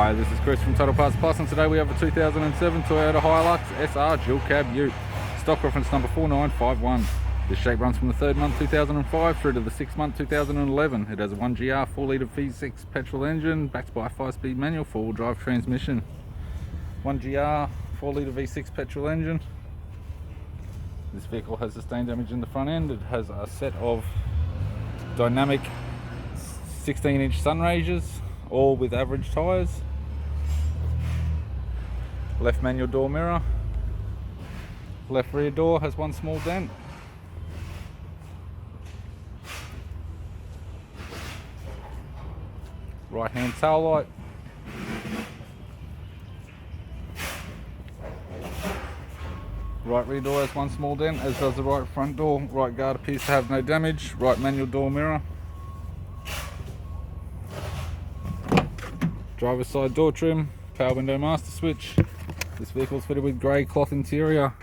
Hi, this is Chris from Total Parts Plus, and today we have a 2007 Toyota Hilux SR dual cab ute. Stock reference number 4951. This shape runs from the 3rd month 2005 through to the 6th month 2011. It has a 1GR 4-litre V6 petrol engine backed by a 5-speed manual 4-wheel drive transmission. 1GR 4-litre V6 petrol engine. This vehicle has sustained damage in the front end. It has a set of dynamic 16-inch sun raisers, all with average tyres. Left manual door mirror. Left rear door has one small dent. Right hand tail light. Right rear door has one small dent, as does the right front door. Right guard appears to have no damage. Right manual door mirror. Driver's side door trim. Power window master switch. This vehicle is fitted with grey cloth interior.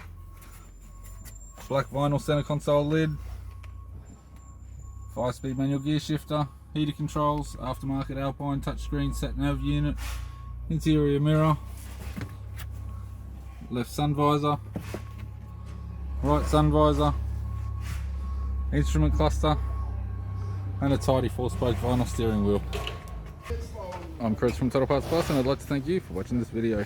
Black vinyl centre console lid. 5-speed manual gear shifter. Heater controls. Aftermarket Alpine touchscreen Sat Nav unit. Interior mirror. Left sun visor. Right sun visor. Instrument cluster. And a tidy 4-spoke vinyl steering wheel. I'm Chris from Total Parts Plus, and I'd like to thank you for watching this video.